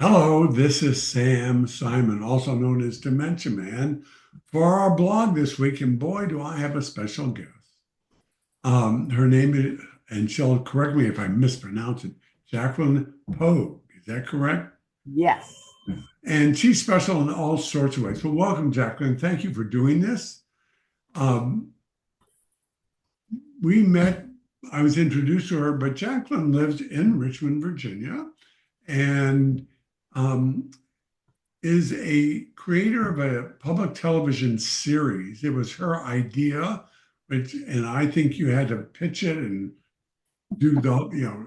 Hello, this is Sam Simon, also known as Dementia Man, for our blog this week. And boy, do I have a special guest. Her name is, and she'll correct me if I mispronounce it, Jacquelyn Pogue. Is that correct? Yes. And she's special in all sorts of ways. So, welcome, Jacquelyn. Thank you for doing this. Um, we met, I was introduced to her, but Jacquelyn lives in Richmond, Virginia, and um, is a creator of a public television series. It was her idea, and I think you had to pitch it and do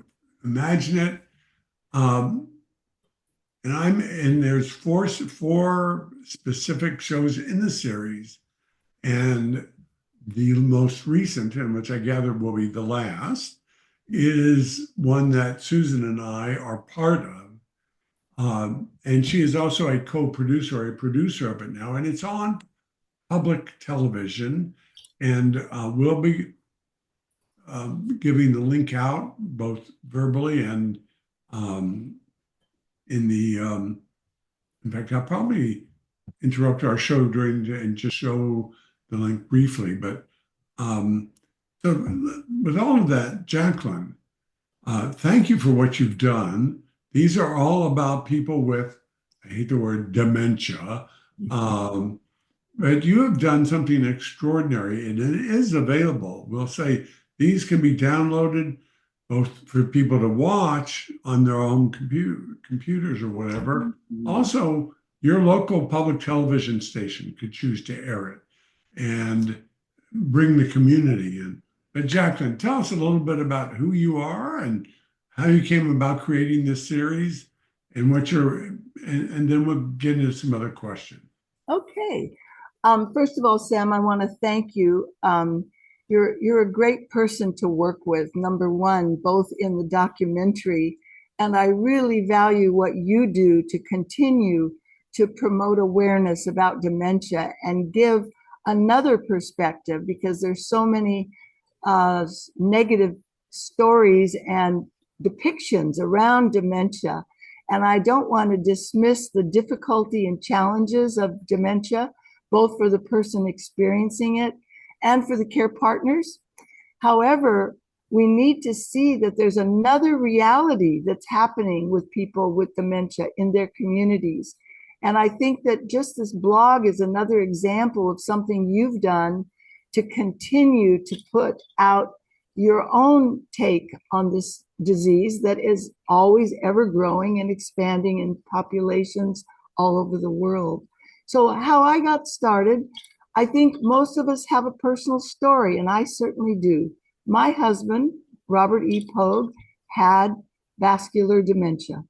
imagine it. Um, and there's four specific shows in the series, and the most recent, and which I gather will be the last, is one that Susan and I are part of. And she is also a co-producer, a producer of it now, and it's on public television. And we'll be giving the link out both verbally and um, in the, in fact, I'll probably interrupt our show and just show the link briefly. But um, so, with all of that, Jacquelyn, thank you for what you've done. These are all about people with, I hate the word dementia, um, but you have done something extraordinary and it is available. We'll say these can be downloaded both for people to watch on their own computers or whatever. Also, your local public television station could choose to air it and bring the community in. But Jacqueline, tell us a little bit about who you are and how you came about creating this series and and then we'll get into some other questions. Okay. First of all, Sam, I want to thank you. You're a great person to work with, number one, both in the documentary, and I really value what you do to continue to promote awareness about dementia and give another perspective because there's so many negative stories and depictions around dementia. And I don't want to dismiss the difficulty and challenges of dementia, both for the person experiencing it and for the care partners. However, we need to see that there's another reality that's happening with people with dementia in their communities. And I think that just this blog is another example of something you've done to continue to put out your own take on this disease that is always ever growing and expanding in populations all over the world. So, how I got started, I think most of us have a personal story, and I certainly do. My husband, Robert E. Pogue, had vascular dementia.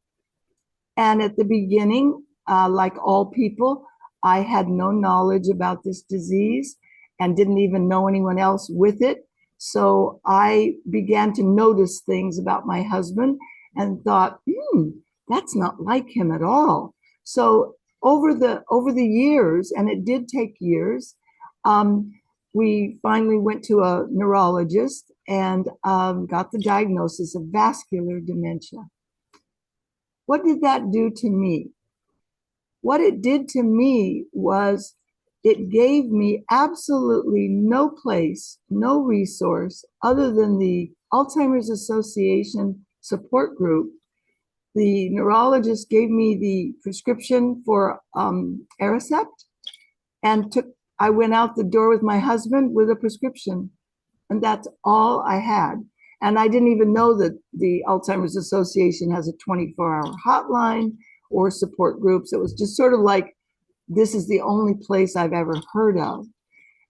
And at the beginning, like all people, I had no knowledge about this disease and didn't even know anyone else with it. So I began to notice things about my husband and thought, that's not like him at all. So over the years, and it did take years, um, we finally went to a neurologist and got the diagnosis of vascular dementia. What did that do to me? What it did to me was it gave me absolutely no place, no resource other than the Alzheimer's Association support group. The neurologist gave me the prescription for Aricept and I went out the door with my husband with a prescription. And that's all I had. And I didn't even know that the Alzheimer's Association has a 24-hour hotline or support groups. It was just sort of like, this is the only place I've ever heard of.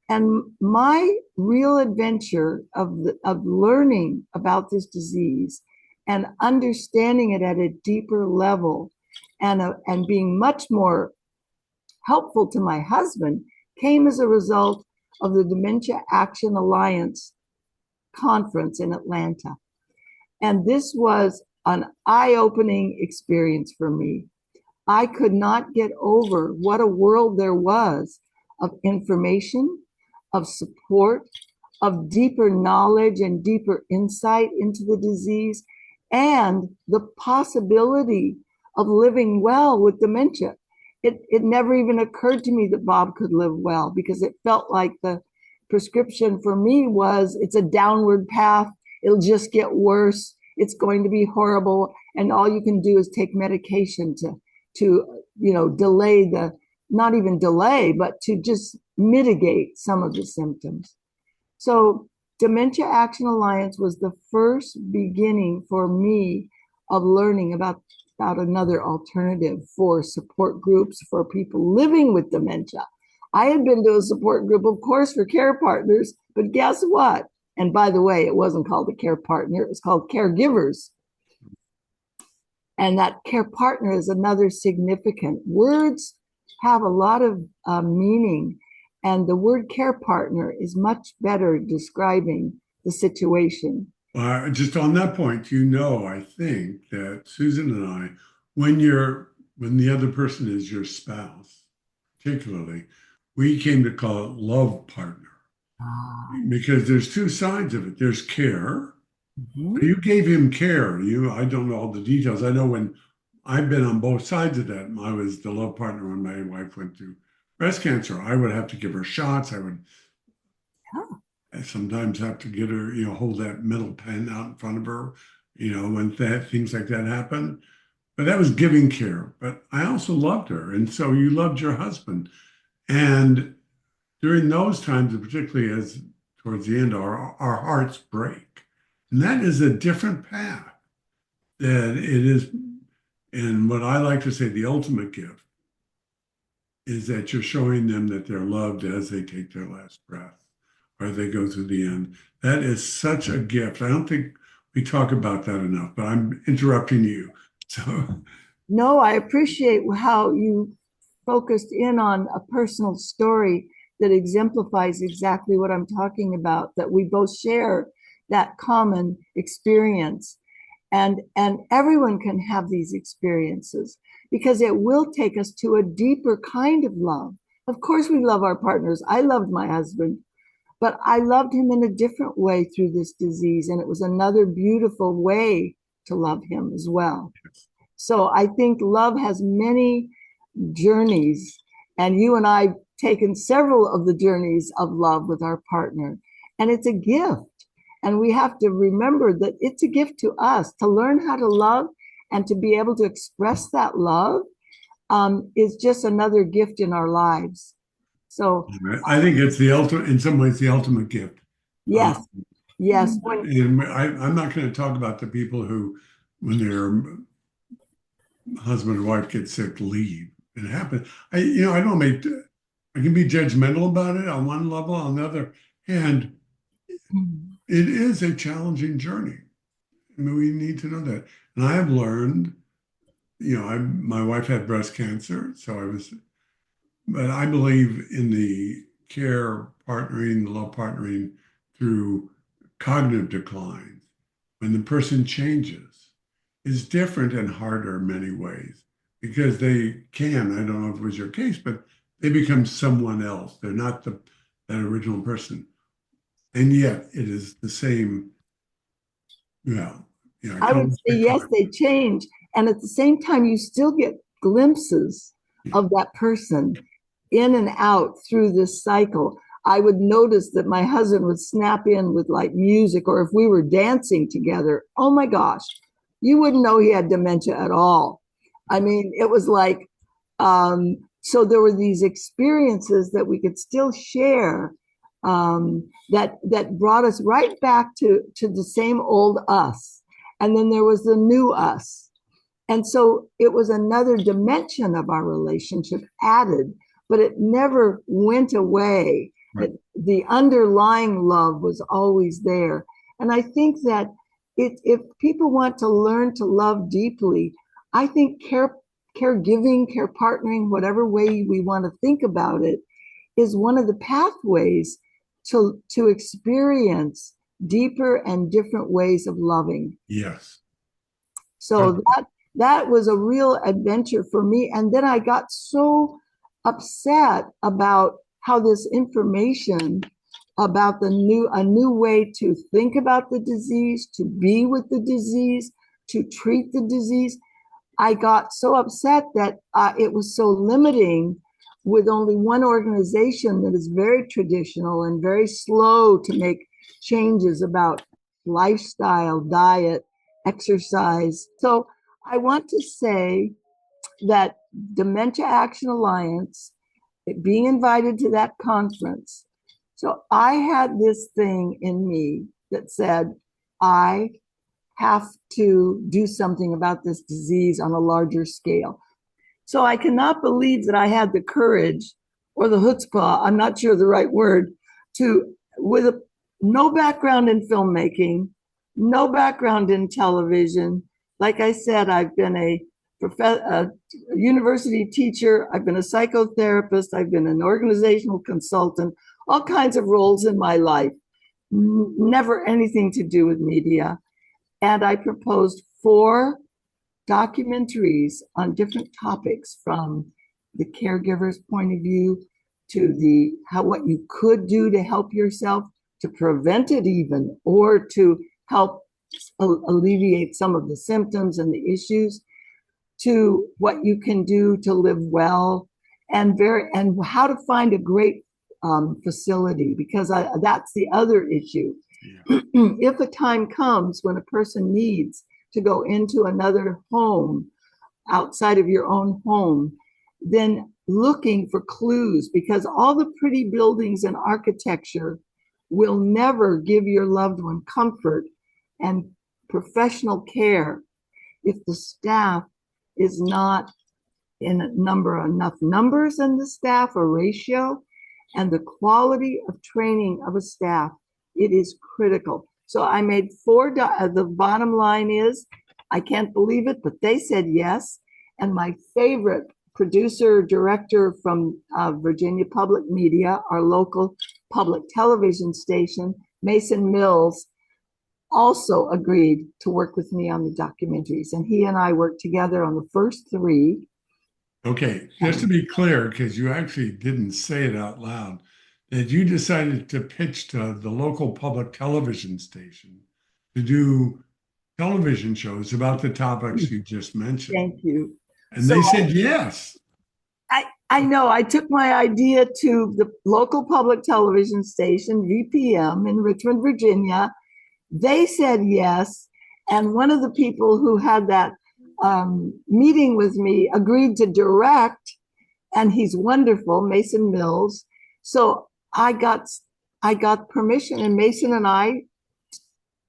And my real adventure of learning about this disease and understanding it at a deeper level and being much more helpful to my husband came as a result of the Dementia Action Alliance conference in Atlanta. And this was an eye opening experience for me. I could not get over what a world there was of information, of support, of deeper knowledge and deeper insight into the disease, and the possibility of living well with dementia. It never even occurred to me that Bob could live well, because it felt like the prescription for me was, it's a downward path. It'll just get worse. It's going to be horrible. And all you can do is take medication to delay the, not even delay, but to just mitigate some of the symptoms. So Dementia Action Alliance was the first beginning for me of learning about another alternative for support groups for people living with dementia. I had been to a support group, of course, for care partners, but guess what? And by the way, it wasn't called a care partner, it was called caregivers. And that care partner is another significant. Words have a lot of meaning, and the word care partner is much better describing the situation. Just on that point, I think that Susan and I, when the other person is your spouse, particularly, we came to call it love partner, because there's two sides of it. There's care. Mhm. You gave him care. I don't know all the details. I know when I've been on both sides of that. I was the love partner when my wife went through breast cancer. I would have to give her shots. I sometimes have to get her, hold that metal pen out in front of her, when things like that happen. But that was giving care. But I also loved her. And so you loved your husband. And during those times, and particularly as towards the end, our hearts break. And that is a different path that it is. And what I like to say, the ultimate gift is that you're showing them that they're loved as they take their last breath or they go through the end. That is such a gift. I don't think we talk about that enough, but I'm interrupting you. So, No, I appreciate how you focused in on a personal story that exemplifies exactly what I'm talking about, that we both share that common experience. And everyone can have these experiences, because it will take us to a deeper kind of love. Of course, we love our partners. I loved my husband, but I loved him in a different way through this disease. And it was another beautiful way to love him as well. So I think love has many journeys, and you and I have taken several of the journeys of love with our partner, and it's a gift. And we have to remember that it's a gift to us to learn how to love, and to be able to express that love is just another gift in our lives. So I think it's the ultimate, in some ways, the ultimate gift. yes, yes. And I'm not going to talk about the people who, when their husband or wife gets sick, leave. It happens. I don't make. I can be judgmental about it on one level. On the other hand, it is a challenging journey. I mean, we need to know that. And I have learned, my wife had breast cancer, but I believe in the care partnering, the love partnering through cognitive decline. When the person changes, is different and harder in many ways, because I don't know if it was your case, but they become someone else. They're not that original person. And yet it is the same, I would say yes, they change. And at the same time, you still get glimpses of that person in and out through this cycle. I would notice that my husband would snap in with like music, or if we were dancing together, oh my gosh, you wouldn't know he had dementia at all. I mean, it was like, so there were these experiences that we could still share, that brought us right back to the same old us. And then there was the new us. And so it was another dimension of our relationship added, but it never went away. Right. The underlying love was always there. And I think that if people want to learn to love deeply, I think caregiving, care partnering, whatever way we want to think about it, is one of the pathways to experience deeper and different ways of loving. Yes. So that was a real adventure for me. And then I got so upset about how this information about a new way to think about the disease, to be with the disease, to treat the disease. I got so upset that it was so limiting with only one organization that is very traditional and very slow to make changes about lifestyle, diet, exercise. So I want to say that Dementia Action Alliance, being invited to that conference, so I had this thing in me that said, I have to do something about this disease on a larger scale. So I cannot believe that I had the courage or the chutzpah, I'm not sure the right word, to, no background in filmmaking, no background in television. Like I said, I've been a university teacher, I've been a psychotherapist, I've been an organizational consultant, all kinds of roles in my life, never anything to do with media. And I proposed 4 documentaries on different topics, from the caregiver's point of view to what you could do to help yourself, to prevent it even, or to help alleviate some of the symptoms and the issues, to what you can do to live well, and how to find a great facility, because that's the other issue. Yeah. If a time comes when a person needs to go into another home outside of your own home, then looking for clues, because all the pretty buildings and architecture will never give your loved one comfort and professional care if the staff is not in enough numbers in the staff, a ratio, and the quality of training of a staff. It is critical. So I made 4, the bottom line is, I can't believe it, but they said yes. And my favorite producer, director from Virginia Public Media, our local public television station, Mason Mills, also agreed to work with me on the documentaries. And he and I worked together on the first 3. Okay, just to be clear, because you actually didn't say it out loud, that you decided to pitch to the local public television station to do television shows about the topics you just mentioned. Thank you. And so they said yes. I know. I took my idea to the local public television station, VPM, in Richmond, Virginia. They said yes. And one of the people who had that meeting with me agreed to direct, and he's wonderful, Mason Mills. So I got permission, and Mason and I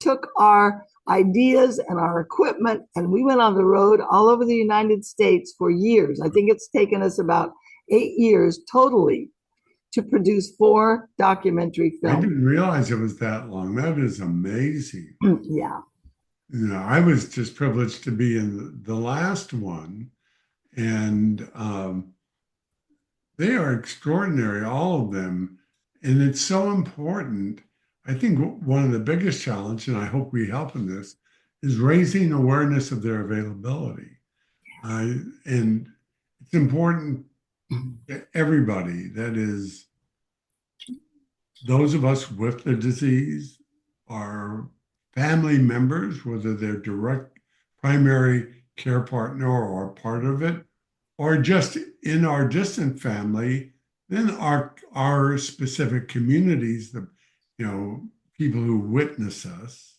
took our ideas and our equipment, and we went on the road all over the United States for years. I think it's taken us about 8 years totally to produce 4 documentary films. I didn't realize it was that long. That is amazing. Yeah. You know, I was just privileged to be in the last one, and they are extraordinary, all of them. And it's so important. I think one of the biggest challenges, and I hope we help in this, is raising awareness of their availability. And it's important to everybody, that is, those of us with the disease, our family members, whether they're direct primary care partner or part of it, or just in our distant family, then our specific communities, the people who witness us.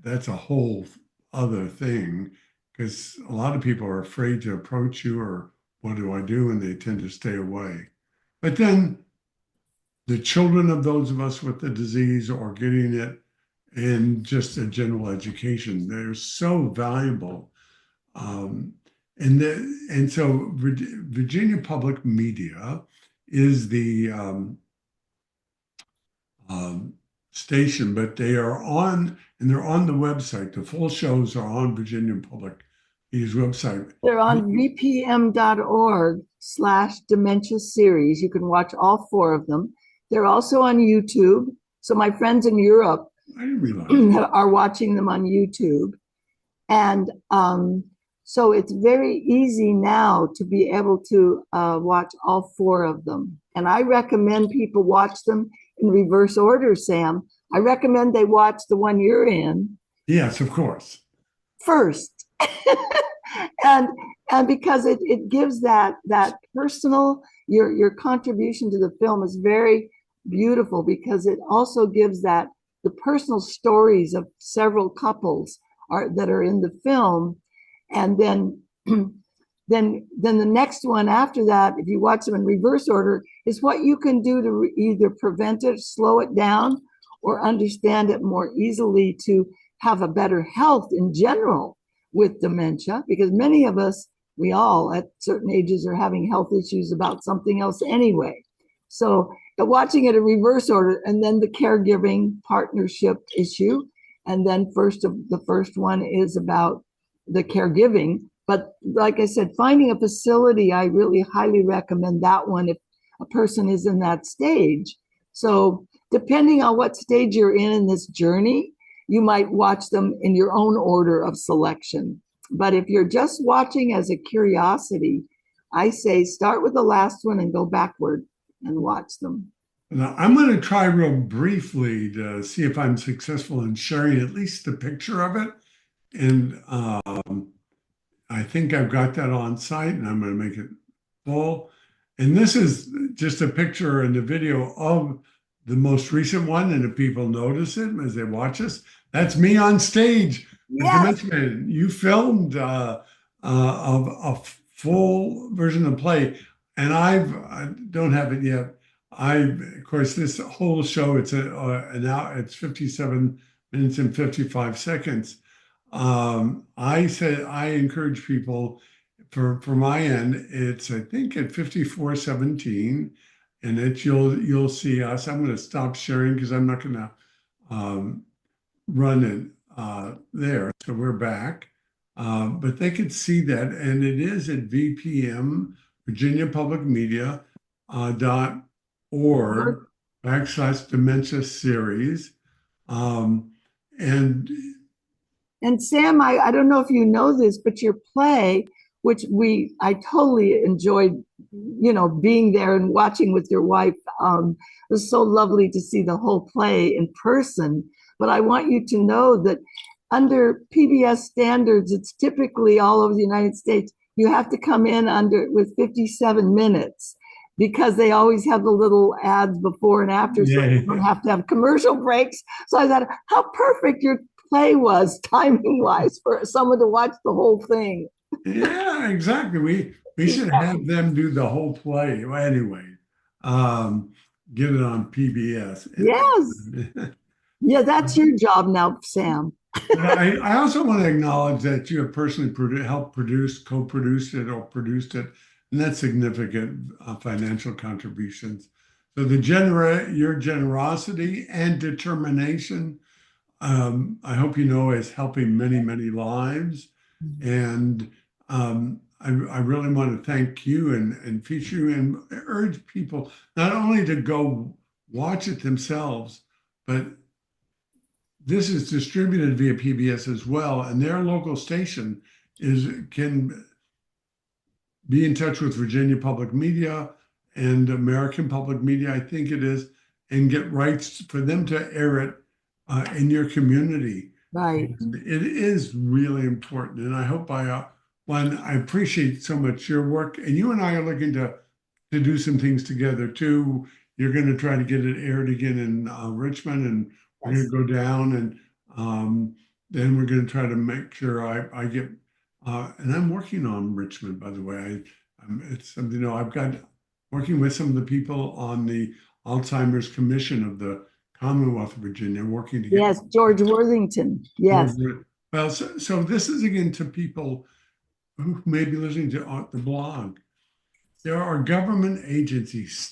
That's a whole other thing, because a lot of people are afraid to approach you, or what do I do? And they tend to stay away. But then the children of those of us with the disease, or getting it, and just a general education, they're so valuable. And so Virginia Public Media is the station, but they're on the website. The full shows are on Virginia Public Media's website. They're on vpm.org/dementia series. You can watch all 4 of them. They're also on YouTube. So my friends in Europe are watching them on YouTube. And so it's very easy now to be able to watch all 4 of them. And I recommend people watch them in reverse order, Sam. I recommend they watch the one you're in. Yes, of course. First. and and because it gives that personal, your contribution to the film is very beautiful, because it also gives that the personal stories of several couples are that are in the film. And then then the next one after that, if you watch them in reverse order, is what you can do to either prevent it, slow it down, or understand it more easily to have a better health in general with dementia, because many of us, we all at certain ages are having health issues about something else anyway. So watching it in reverse order, and then the caregiving partnership issue, and then the first one is about the caregiving. But like I said, finding a facility, I really highly recommend that one if a person is in that stage. So depending on what stage you're in this journey, you might watch them in your own order of selection. But if you're just watching as a curiosity, I say start with the last one and go backward and watch them. Now, I'm going to try real briefly to see if I'm successful in sharing at least the picture of it. And I think I've got that on site, and I'm going to make it full. And this is just a picture and a video of the most recent one. And if people notice it as they watch us, that's me on stage as Yes. Dementia Man. You filmed a full version of the play, and I don't have it yet. Of course, this whole show, it's an hour, it's 57 minutes and 55 seconds. I encourage people for my end, it's I think at 54:17, and you'll see us. I'm going to stop sharing because I'm not going to run it there. So we're back, but they could see that, and it is at VPM Virginia Public Media .org /dementia series, and And Sam, I don't know if you know this, but your play, which I totally enjoyed, being there and watching with your wife. It was so lovely to see the whole play in person. But I want you to know that under PBS standards, it's typically all over the United States, you have to come in with 57 minutes, because they always have the little ads before and after, so you don't have to have commercial breaks. So I thought, how perfect your play was timing wise for someone to watch the whole thing. Yeah, exactly. We should have them do the whole play. Well, anyway, get it on PBS. Yes. Yeah, that's your job now, Sam. I also want to acknowledge that you have personally helped produce, co-produced it, or produced it, and that's significant financial contributions. So your generosity and determination, I hope you know, is helping many, many lives. And I really want to thank you and feature you and urge people not only to go watch it themselves, but this is distributed via PBS as well, and their local station can be in touch with Virginia Public Media and American Public Media, I think it is, and get rights for them to air it in your community. Right. And it is really important, and I hope I appreciate so much your work, and you and I are looking to do some things together too. You're going to try to get it aired again in Richmond, and we're going to go down, and then we're going to try to make sure I get. And I'm working on Richmond, by the way. It's something, I've got working with some of the people on the Alzheimer's Commission of the Commonwealth of Virginia, working together. Yes, George Worthington. Yes. Well, so this is again to people who may be listening to the blog. There are government agencies,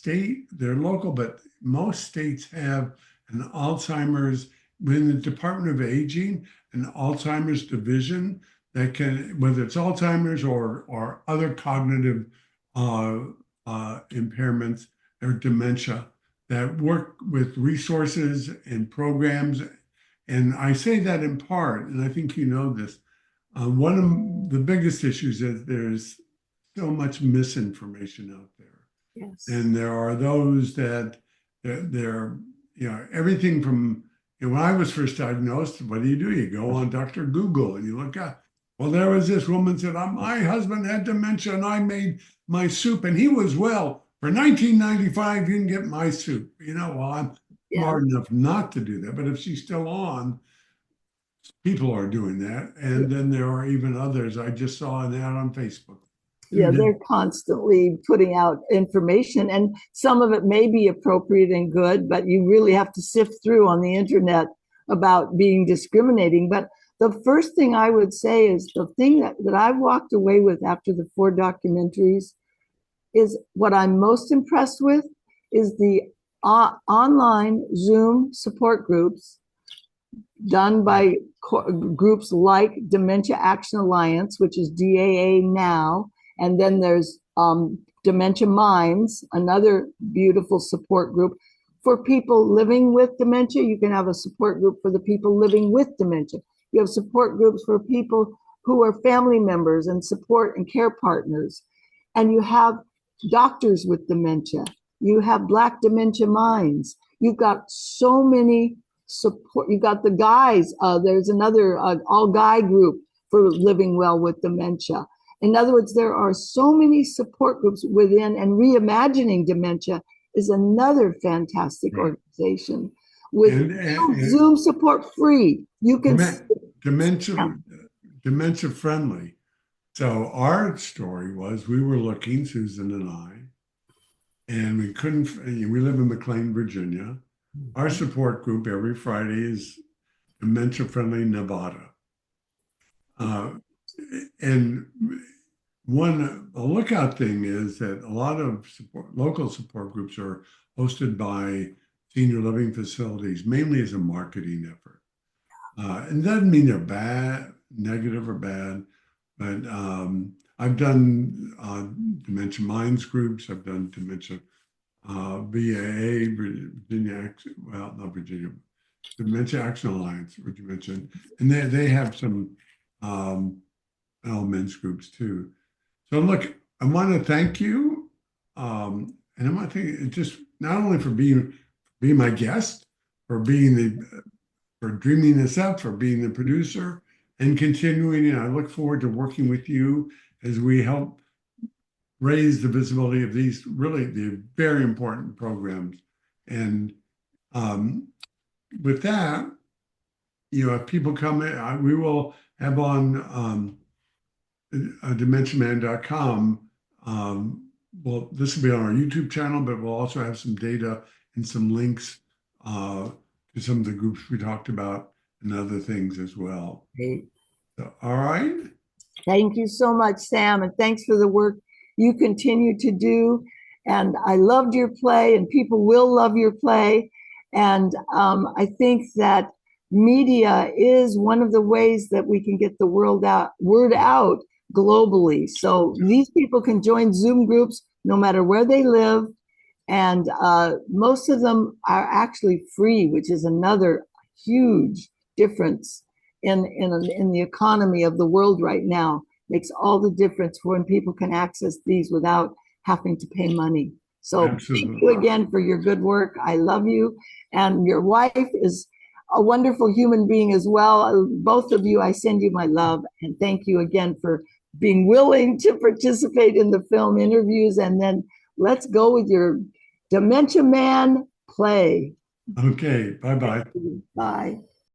they're local, but most states have an Alzheimer's, within the Department of Aging, an Alzheimer's division that can, whether it's Alzheimer's or other cognitive impairments or dementia, that work with resources and programs. And I say that in part, and I think you know this, one of the biggest issues is there's so much misinformation out there. Yes. And there are those that they're, everything from, when I was first diagnosed, what do? You go on Dr. Google and you look up. Well, there was this woman said, my husband had dementia and I made my soup and he was well. For 1995, you can get my soup. Well, I'm Yeah. smart enough not to do that. But if she's still on, people are doing that. And then there are even others. I just saw an ad on Facebook. Yeah, they're constantly putting out information, and some of it may be appropriate and good, but you really have to sift through on the internet about being discriminating. But the first thing I would say is the thing that I walked away with after the 4 documentaries is what I'm most impressed with is the online Zoom support groups done by groups like Dementia Action Alliance, which is DAA now, and then there's Dementia Minds, another beautiful support group for people living with dementia. You can have a support group for the people living with dementia. You have support groups for people who are family members and support and care partners. And you have doctors with dementia. You have Black Dementia Minds. You've got so many support. You got the guys. There's another all guy group for living well with dementia. In other words, there are so many support groups within, and Reimagining Dementia is another fantastic organization with Zoom support free. You can dementia friendly. So our story was we were looking, Susan and I, and we couldn't. We live in McLean, Virginia. Our support group every Friday is Dementia Friendly Nevada. And a lookout thing is that a lot of local support groups are hosted by senior living facilities, mainly as a marketing effort. And doesn't mean they're bad, negative or bad, but I've done Dementia Minds groups. I've done Dementia VAA, not Virginia, Dementia Action Alliance, which you mentioned, and they have some men's groups too. So look, I want to thank you, and I want to thank you just not only for being my guest, for dreaming this up, for being the producer, and continuing. And I look forward to working with you as we help raise the visibility of these really the very important programs. And with that, if people come in, we will have on dementiaman.com. Well, this will be on our YouTube channel, but we'll also have some data and some links to some of the groups we talked about and other things as well. Great. So, all right. Thank you so much, Sam, and thanks for the work you continue to do. And I loved your play, and people will love your play. And I think that media is one of the ways that we can get the word out globally. So these people can join Zoom groups no matter where they live. And most of them are actually free, which is another huge difference in the economy of the world right now. Makes all the difference when people can access these without having to pay money. So Absolutely. Thank you again for your good work. I love you. And your wife is a wonderful human being as well. Both of you, I send you my love. And thank you again for being willing to participate in the film interviews. And then let's go with your Dementia Man play. Okay. Bye-bye. Bye.